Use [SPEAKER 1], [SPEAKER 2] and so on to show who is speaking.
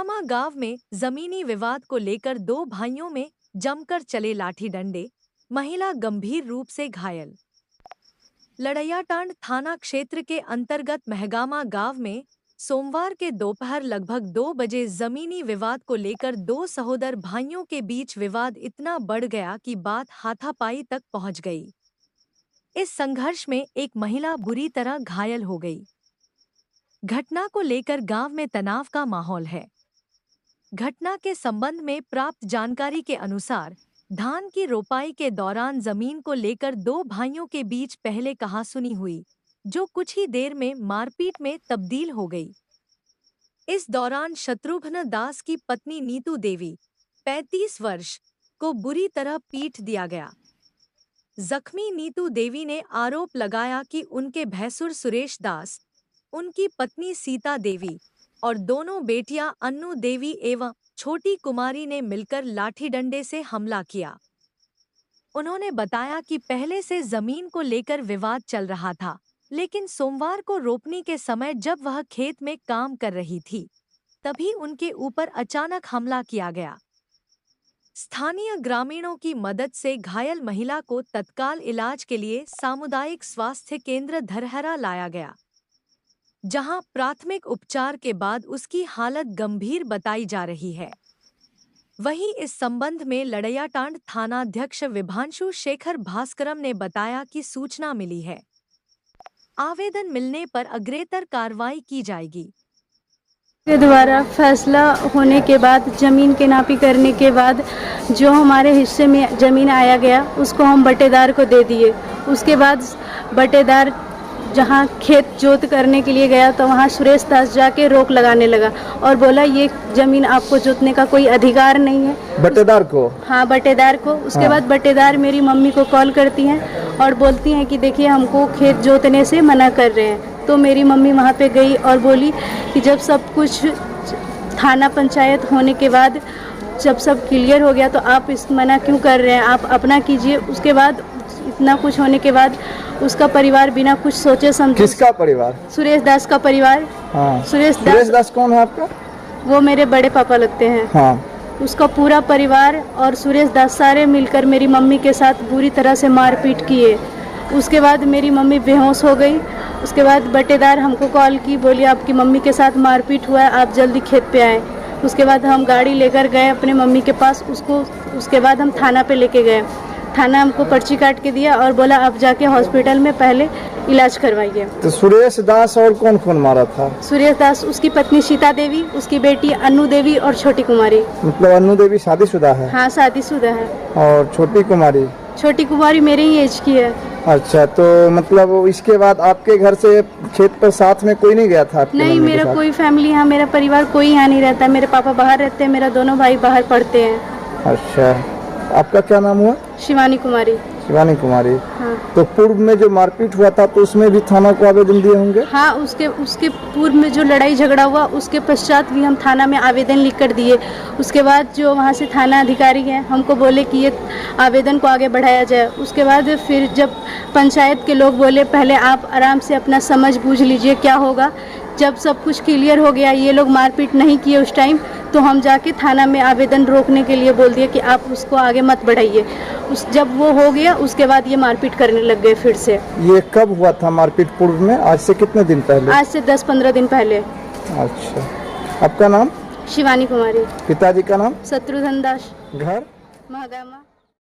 [SPEAKER 1] महगामा गांव में जमीनी विवाद को लेकर दो भाइयों में जमकर चले लाठी डंडे, महिला गंभीर रूप से घायल। लड़ैयाटांड थाना क्षेत्र के अंतर्गत महगामा गांव में सोमवार के दोपहर लगभग 2 बजे जमीनी विवाद को लेकर दो सहोदर भाइयों के बीच विवाद इतना बढ़ गया कि बात हाथापाई तक पहुंच गई। इस संघर्ष में एक महिला बुरी तरह घायल हो गई। घटना को लेकर गांव में तनाव का माहौल है। घटना के संबंध में प्राप्त जानकारी के अनुसार धान की रोपाई के दौरान जमीन को लेकर दो भाइयों के बीच पहले कहासुनी हुई, जो कुछ ही देर में मारपीट में तब्दील हो गई। इस दौरान शत्रुघ्न दास की पत्नी नीतू देवी 35 वर्ष को बुरी तरह पीट दिया गया। जख्मी नीतू देवी ने आरोप लगाया कि उनके भैंसुर सुरेश दास, उनकी पत्नी सीता देवी और दोनों बेटियां अन्नू देवी एवं छोटी कुमारी ने मिलकर लाठी डंडे से हमला किया। उन्होंने बताया कि पहले से जमीन को लेकर विवाद चल रहा था, लेकिन सोमवार को रोपनी के समय जब वह खेत में काम कर रही थी, तभी उनके ऊपर अचानक हमला किया गया। स्थानीय ग्रामीणों की मदद से घायल महिला को तत्काल इलाज के लिए सामुदायिक स्वास्थ्य केंद्र धरहरा लाया गया, जहां प्राथमिक उपचार के बाद उसकी हालत गंभीर बताई जा रही है। वहीं इस संबंध में लड़ैयाटांड थानाध्यक्ष विभांशु शेखर भास्करम ने बताया कि सूचना मिली है। आवेदन मिलने पर अग्रेतर कार्रवाई की जाएगी।
[SPEAKER 2] के द्वारा फैसला होने के बाद जमीन के नापी करने के बाद जो हमारे हिस्से में जमीन आया गया उसको हम बटेदार को दे दिए। उसके बाद बटेदार जहाँ खेत जोत करने के लिए गया तो वहाँ सुरेश दास जाके रोक लगाने लगा और बोला ये जमीन आपको जोतने का कोई अधिकार नहीं है।
[SPEAKER 3] बटेदार को? हाँ,
[SPEAKER 2] बटेदार को। उसके बाद बटेदार मेरी मम्मी को कॉल करती हैं और बोलती हैं कि देखिए हमको खेत जोतने से मना कर रहे हैं। तो मेरी मम्मी वहाँ पे गई और बोली कि जब सब कुछ थाना पंचायत होने के बाद जब सब क्लियर हो गया तो आप इस मना क्यों कर रहे हैं, आप अपना कीजिए। उसके बाद इतना कुछ होने के बाद उसका परिवार बिना कुछ सोचे समझे।
[SPEAKER 3] किसका परिवार?
[SPEAKER 2] सुरेश दास का परिवार।
[SPEAKER 3] हाँ।
[SPEAKER 2] सुरेश
[SPEAKER 3] दास कौन है आपका?
[SPEAKER 2] वो मेरे बड़े पापा लगते हैं।
[SPEAKER 3] हाँ।
[SPEAKER 2] उसका पूरा परिवार और सुरेश दास सारे मिलकर मेरी मम्मी के साथ बुरी तरह से मारपीट किए। उसके बाद मेरी मम्मी बेहोश हो गई। उसके बाद बटेदार हमको कॉल की, बोली आपकी मम्मी के साथ मारपीट हुआ है, आप जल्दी खेत पे आए। उसके बाद हम गाड़ी लेकर गए अपने मम्मी के पास उसके बाद हम थाना पे लेके गए। थाना हमको पर्ची काट के दिया और बोला आप जाके हॉस्पिटल में पहले इलाज करवाइए।
[SPEAKER 3] तो सुरेश दास और कौन कौन मारा था?
[SPEAKER 2] सुरेश दास, उसकी पत्नी सीता देवी, उसकी बेटी अन्नू देवी और छोटी कुमारी।
[SPEAKER 3] मतलब अन्नू देवी शादीशुदा है?
[SPEAKER 2] हाँ, शादीशुदा है।
[SPEAKER 3] और छोटी कुमारी?
[SPEAKER 2] छोटी कुमारी मेरे ही एज की है।
[SPEAKER 3] अच्छा, तो मतलब इसके बाद आपके घर से खेत पर साथ में कोई नहीं गया था?
[SPEAKER 2] नहीं, मेरा कोई फैमिली यहाँ, मेरा परिवार कोई यहाँ नहीं रहता। मेरे पापा बाहर रहते हैं, मेरा दोनों भाई बाहर पढ़ते हैं।
[SPEAKER 3] अच्छा, आपका क्या नाम हुआ?
[SPEAKER 2] शिवानी कुमारी।
[SPEAKER 3] शिवानी कुमारी।
[SPEAKER 2] हाँ।
[SPEAKER 3] तो पूर्व में जो मारपीट हुआ था तो उसमें भी थाना को आवेदन दिए होंगे?
[SPEAKER 2] हाँ, उसके पूर्व में जो लड़ाई झगड़ा हुआ उसके पश्चात भी हम थाना में आवेदन लिख कर दिए। उसके बाद जो वहाँ से थाना अधिकारी हैं हमको बोले कि ये आवेदन को आगे बढ़ाया जाए। उसके बाद फिर जब पंचायत के लोग बोले पहले आप आराम से अपना समझ बूझ लीजिए क्या होगा। जब सब कुछ क्लियर हो गया, ये लोग मारपीट नहीं किए उस टाइम, तो हम जाके थाना में आवेदन रोकने के लिए बोल दिए कि आप उसको आगे मत बढ़ाइए। जब वो हो गया उसके बाद ये मारपीट करने लग गए फिर से।
[SPEAKER 3] ये कब हुआ था मारपीट? पूर्व में? आज से कितने दिन पहले?
[SPEAKER 2] आज से 10-15 दिन पहले।
[SPEAKER 3] अच्छा, आपका नाम?
[SPEAKER 2] शिवानी कुमारी।
[SPEAKER 3] पिताजी का नाम?
[SPEAKER 2] शत्रुघ्न दास।
[SPEAKER 3] घर?
[SPEAKER 2] महगामा।